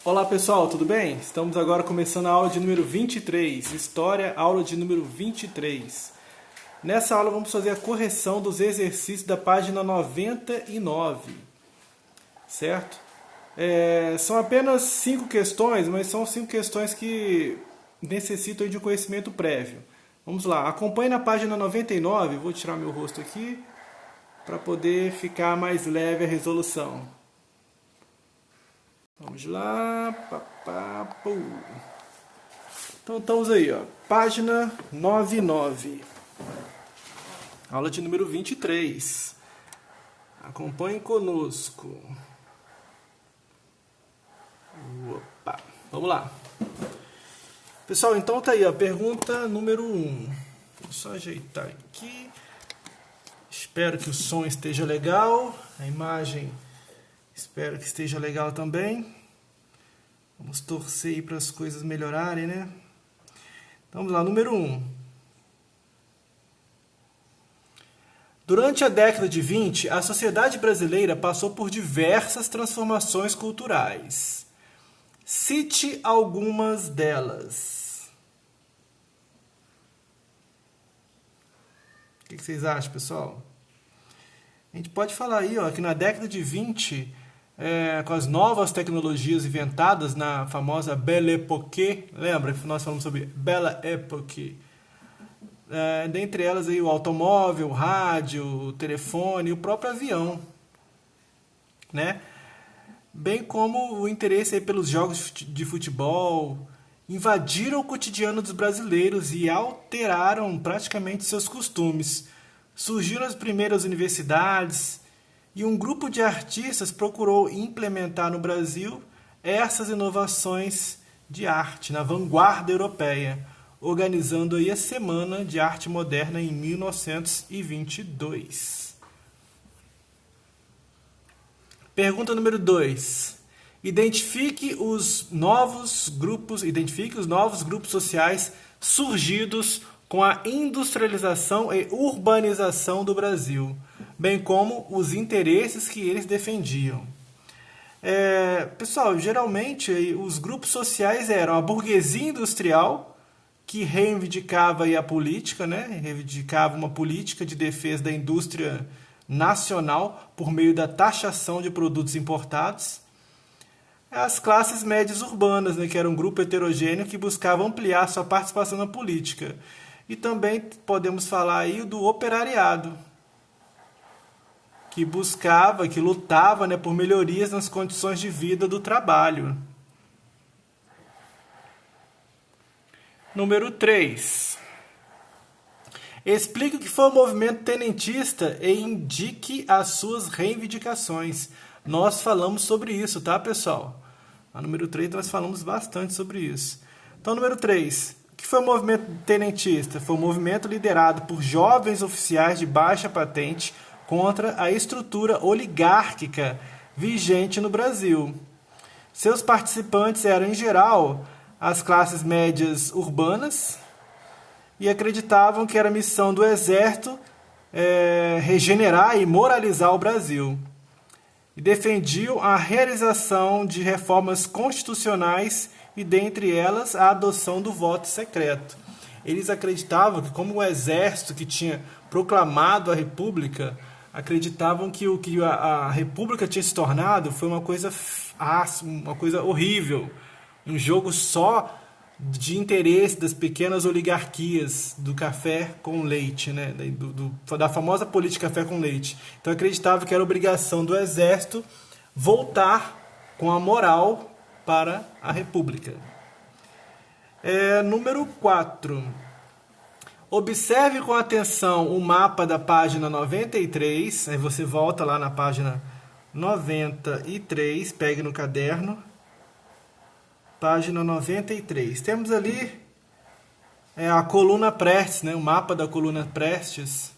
Olá pessoal, tudo bem? Estamos agora começando a aula de número 23, História, aula de número 23. Nessa aula vamos fazer a correção dos exercícios da página 99, certo? São apenas 5 questões, mas são 5 questões que necessitam de um conhecimento prévio. Vamos lá, acompanhe na página 99, vou tirar meu rosto aqui para poder ficar mais leve a resolução. Vamos lá. Então estamos aí, ó. Página 99. Aula de número 23. Acompanhe conosco. Opa. Vamos lá. Pessoal, então tá aí, ó. Pergunta número 1. Vou só ajeitar aqui. Espero que o som esteja legal. A imagem... espero que esteja legal também. Vamos torcer aí para as coisas melhorarem, né? Então, vamos lá, número 1. Durante a década de 20, a sociedade brasileira passou por diversas transformações culturais. Cite algumas delas. O que vocês acham, pessoal? A gente pode falar aí, ó, que na década de 20... com as novas tecnologias inventadas na famosa Belle Époque, lembra que nós falamos sobre Belle Époque? Dentre elas aí o automóvel, o rádio, o telefone e o próprio avião, né? Bem como o interesse aí pelos jogos de futebol, invadiram o cotidiano dos brasileiros e alteraram praticamente seus costumes. Surgiram as primeiras universidades, e um grupo de artistas procurou implementar no Brasil essas inovações de arte na vanguarda europeia, organizando aí a Semana de Arte Moderna em 1922. Pergunta número 2. Identifique os novos grupos sociais surgidos com a industrialização e urbanização do Brasil, bem como os interesses que eles defendiam. Pessoal, geralmente os grupos sociais eram a burguesia industrial, que reivindicava aí a política, né? Reivindicava uma política de defesa da indústria nacional por meio da taxação de produtos importados. As classes médias urbanas, né? Que era um grupo heterogêneo que buscava ampliar sua participação na política. E também podemos falar aí do operariado, que buscava, que lutava, né, por melhorias nas condições de vida do trabalho. Número 3. Explique o que foi o movimento tenentista e indique as suas reivindicações. Nós falamos sobre isso, tá, pessoal? A número 3 nós falamos bastante sobre isso. Então, número 3. O que foi o movimento tenentista? Foi um movimento liderado por jovens oficiais de baixa patente contra a estrutura oligárquica vigente no Brasil. Seus participantes eram, em geral, as classes médias urbanas e acreditavam que era missão do exército regenerar e moralizar o Brasil. E defendiam a realização de reformas constitucionais e, dentre elas, a adoção do voto secreto. Eles acreditavam que, como o exército que tinha proclamado a República, acreditavam que o que a República tinha se tornado foi uma coisa horrível, um jogo só de interesse das pequenas oligarquias do café com leite, né? Da famosa política café com leite. Então acreditavam que era obrigação do exército voltar com a moral para a República. Número 4. Observe com atenção o mapa da página 93. Aí você volta lá na página 93, pegue no caderno. Página 93. Temos ali a coluna Prestes, né? O mapa da coluna Prestes,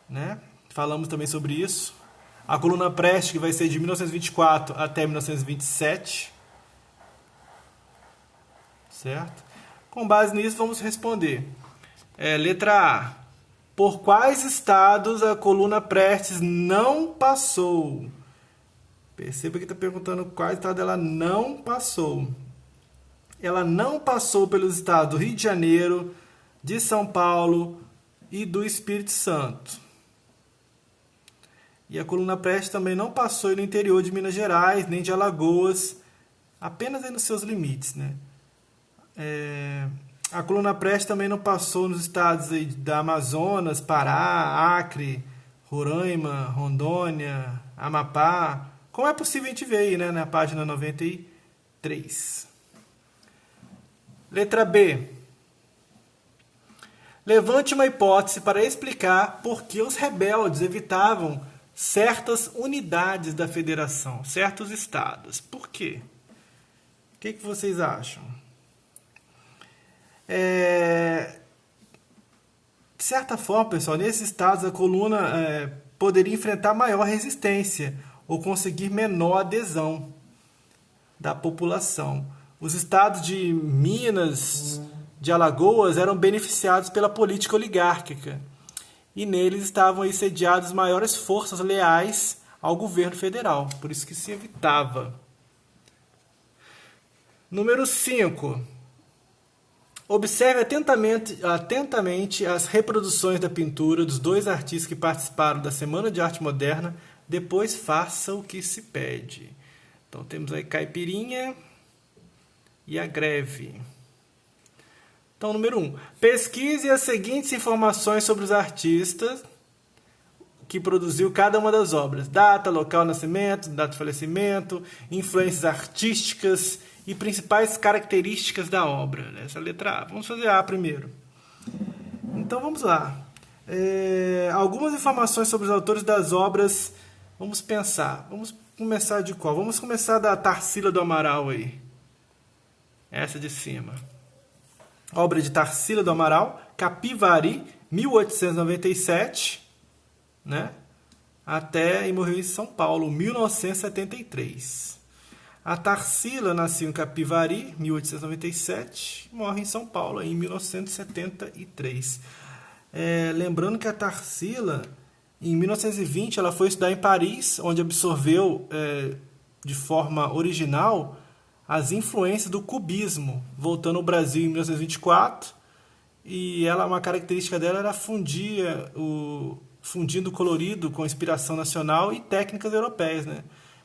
né? Falamos também sobre isso. A coluna Prestes, que vai ser de 1924 até 1927. Certo? Com base nisso, vamos responder. Letra A. Por quais estados a coluna Prestes não passou? Perceba que está perguntando qual estado ela não passou. Ela não passou pelos estados do Rio de Janeiro, de São Paulo e do Espírito Santo. E a coluna Prestes também não passou no interior de Minas Gerais, nem de Alagoas, apenas aí nos seus limites, né? A coluna Prestes também não passou nos estados aí da Amazonas, Pará, Acre, Roraima, Rondônia, Amapá, como é possível a gente ver aí, né, na página 93. Letra B. Levante uma hipótese para explicar por que os rebeldes evitavam certas unidades da federação, certos estados. Por quê? O que vocês acham? De certa forma, pessoal, nesses estados a coluna poderia enfrentar maior resistência ou conseguir menor adesão da população. Os estados de Minas, de Alagoas, eram beneficiados pela política oligárquica e neles estavam aí sediadas maiores forças leais ao governo federal, por isso que se evitava. Número 5. Observe atentamente as reproduções da pintura dos dois artistas que participaram da Semana de Arte Moderna, depois faça o que se pede. Então temos aí Caipirinha e a Greve. Então, número 1. Pesquise as seguintes informações sobre os artistas que produziu cada uma das obras. Data, local de nascimento, data de falecimento, influências artísticas e principais características da obra. Essa é a letra A. Vamos fazer A primeiro. Então, vamos lá. Algumas informações sobre os autores das obras. Vamos pensar. Vamos começar de qual? Vamos começar da Tarsila do Amaral aí. Essa de cima. Obra de Tarsila do Amaral, Capivari, 1897, né? Até e morreu em São Paulo, 1973. A Tarsila nasceu em Capivari, 1897, morre em São Paulo em 1973. Lembrando que a Tarsila, em 1920, ela foi estudar em Paris, onde absorveu de forma original as influências do cubismo, voltando ao Brasil em 1924, e uma característica dela era fundindo o colorido com inspiração nacional e técnicas europeias, né?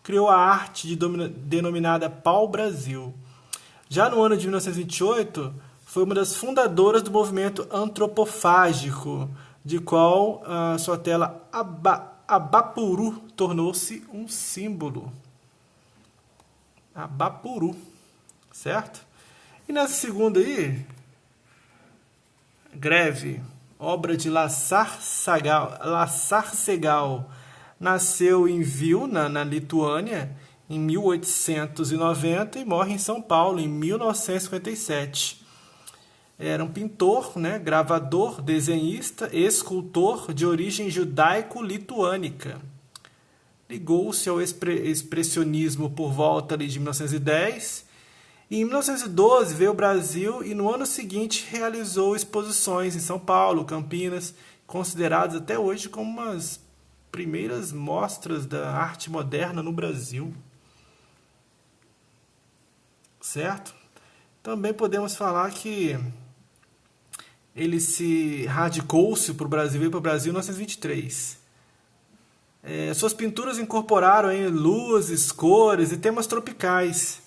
Criou a arte denominada pau-brasil. Já no ano de 1928, foi uma das fundadoras do movimento antropofágico, de qual a sua tela Abapuru tornou-se um símbolo. Abapuru, certo? E nessa segunda aí, Greve, obra de Lasar Segal, nasceu em Vilna, na Lituânia, em 1890 e morre em São Paulo, em 1957. Era um pintor, né, gravador, desenhista, escultor de origem judaico-lituânica. Ligou-se ao expressionismo por volta ali de 1910. E em 1912 veio ao Brasil e no ano seguinte realizou exposições em São Paulo, Campinas, consideradas até hoje como as primeiras mostras da arte moderna no Brasil. Certo? Também podemos falar que ele se radicou-se para o Brasil, veio para o Brasil em 1923. Suas pinturas incorporaram luzes, cores e temas tropicais.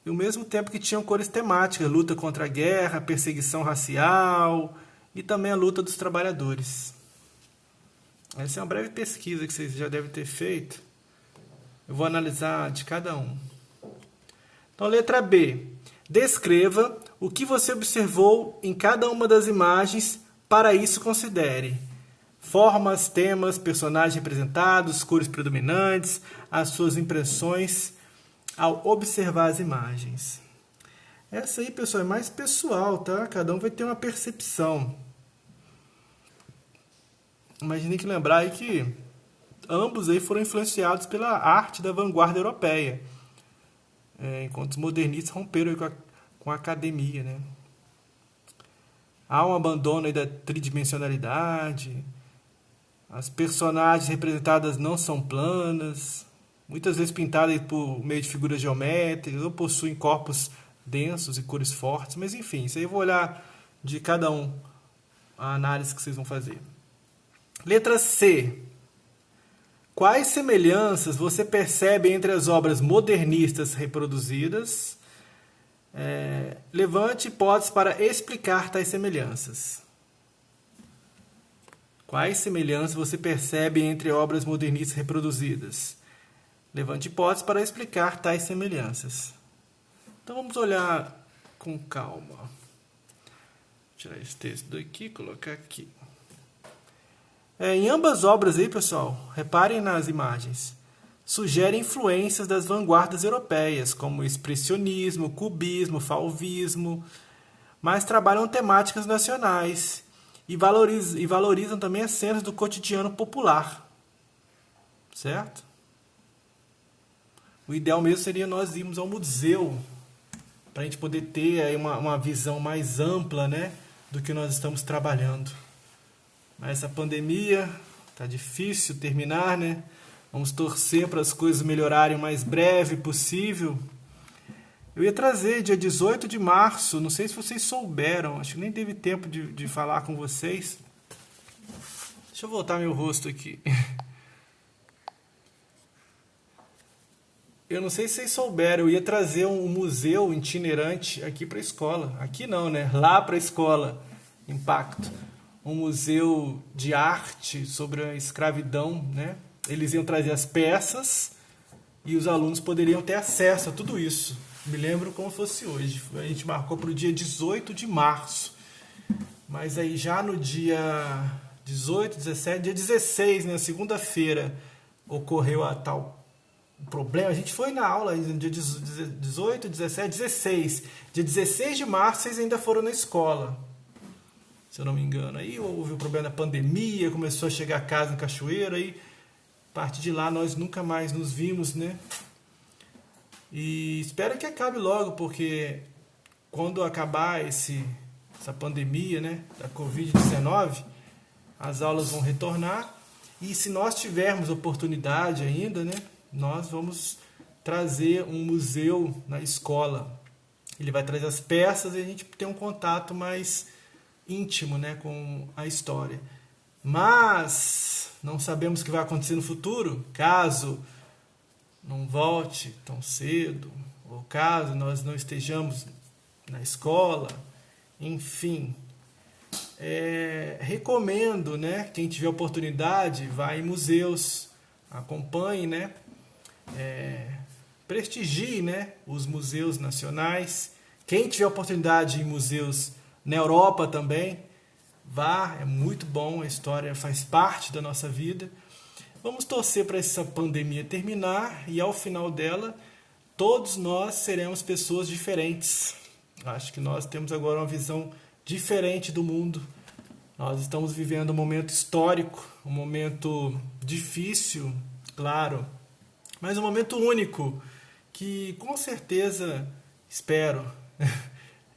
E ao mesmo tempo que tinham cores temáticas, luta contra a guerra, perseguição racial e também a luta dos trabalhadores. Essa é uma breve pesquisa que vocês já devem ter feito. Eu vou analisar de cada um. Então, letra B. Descreva o que você observou em cada uma das imagens, para isso considere formas, temas, personagens representados, cores predominantes, as suas impressões ao observar as imagens. Essa aí, pessoal, é mais pessoal, tá? Cada um vai ter uma percepção. Mas tem que lembrar aí que ambos aí foram influenciados pela arte da vanguarda europeia, enquanto os modernistas romperam aí com a academia, né? Há um abandono aí da tridimensionalidade. As personagens representadas não são planas, muitas vezes pintadas por meio de figuras geométricas ou possuem corpos densos e cores fortes, mas enfim, isso aí eu vou olhar de cada um a análise que vocês vão fazer. Letra C. Quais semelhanças você percebe entre as obras modernistas reproduzidas? Levante hipóteses para explicar tais semelhanças. Quais semelhanças você percebe entre obras modernistas reproduzidas? Levante hipóteses para explicar tais semelhanças. Então vamos olhar com calma. Vou tirar esse texto daqui e colocar aqui. Em ambas obras aí, pessoal, reparem nas imagens, sugerem influências das vanguardas europeias, como o expressionismo, cubismo, fauvismo, mas trabalham temáticas nacionais e valorizam também as cenas do cotidiano popular. Certo? O ideal mesmo seria nós irmos ao museu, para a gente poder ter aí uma visão mais ampla, né, do que nós estamos trabalhando. Mas essa pandemia está difícil terminar, né? Vamos torcer para as coisas melhorarem o mais breve possível. Eu ia trazer dia 18 de março, não sei se vocês souberam, acho que nem teve tempo de falar com vocês. Deixa eu voltar meu rosto aqui. Eu não sei se vocês souberam, eu ia trazer um museu itinerante aqui para a escola. Aqui não, né? Lá para a escola, Impacto. Um museu de arte sobre a escravidão, né? Eles iam trazer as peças e os alunos poderiam ter acesso a tudo isso. Me lembro como fosse hoje. A gente marcou para o dia 18 de março. Mas aí já no dia 18, 17, dia 16, né, segunda-feira, ocorreu a tal problema. A gente foi na aula no dia 18, 17, 16. Dia 16 de março vocês ainda foram na escola, se eu não me engano. Aí houve o problema da pandemia, começou a chegar a casa em Cachoeira, e a partir de lá nós nunca mais nos vimos, né? E espero que acabe logo, porque quando acabar essa pandemia, né, da Covid-19, as aulas vão retornar, e se nós tivermos oportunidade ainda, né, nós vamos trazer um museu na escola. Ele vai trazer as peças e a gente tem um contato mais íntimo, né, com a história. Mas não sabemos o que vai acontecer no futuro, caso não volte tão cedo, ou caso nós não estejamos na escola, enfim. Recomendo, né, quem tiver oportunidade, vá em museus, acompanhe, né, prestigie, né, os museus nacionais. Quem tiver oportunidade em museus na Europa também, vá, é muito bom, a história faz parte da nossa vida. Vamos torcer para essa pandemia terminar e ao final dela, todos nós seremos pessoas diferentes. Acho que nós temos agora uma visão diferente do mundo. Nós estamos vivendo um momento histórico, um momento difícil, claro, mas um momento único, que com certeza, espero,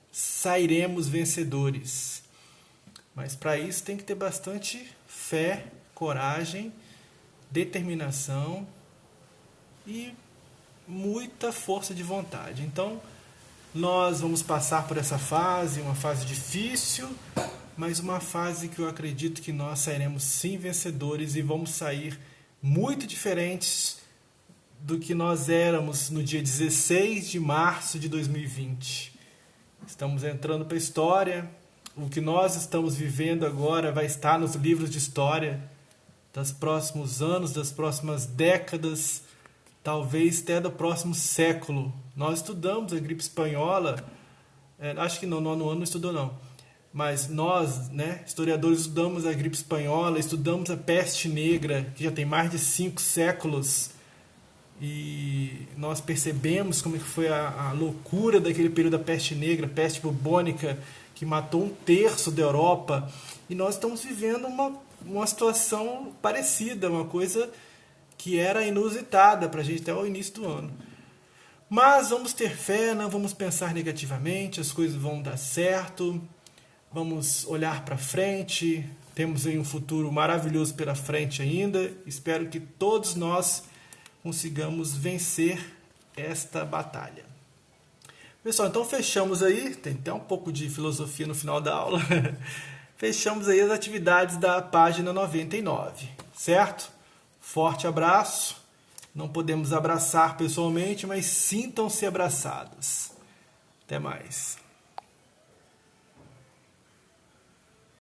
sairemos vencedores. Mas para isso tem que ter bastante fé, coragem, determinação e muita força de vontade. Então, nós vamos passar por essa fase, uma fase difícil, mas uma fase que eu acredito que nós sairemos sim vencedores e vamos sair muito diferentes do que nós éramos no dia 16 de março de 2020. Estamos entrando para a história. O que nós estamos vivendo agora vai estar nos livros de história dos próximos anos, das próximas décadas, talvez até do próximo século. Nós estudamos a gripe espanhola, acho que no nono ano não estudou não, mas nós, né, historiadores, estudamos a gripe espanhola, estudamos a peste negra, que já tem mais de 5 séculos, e nós percebemos como que foi a loucura daquele período da peste negra, peste bubônica, que matou 1/3 da Europa, e nós estamos vivendo uma situação parecida, uma coisa que era inusitada para a gente até o início do ano. Mas vamos ter fé, não vamos pensar negativamente, as coisas vão dar certo, vamos olhar para frente, temos aí um futuro maravilhoso pela frente ainda. Espero que todos nós consigamos vencer esta batalha. Pessoal, então fechamos aí, tem até um pouco de filosofia no final da aula, fechamos aí as atividades da página 99, certo? Forte abraço, não podemos abraçar pessoalmente, mas sintam-se abraçados. Até mais.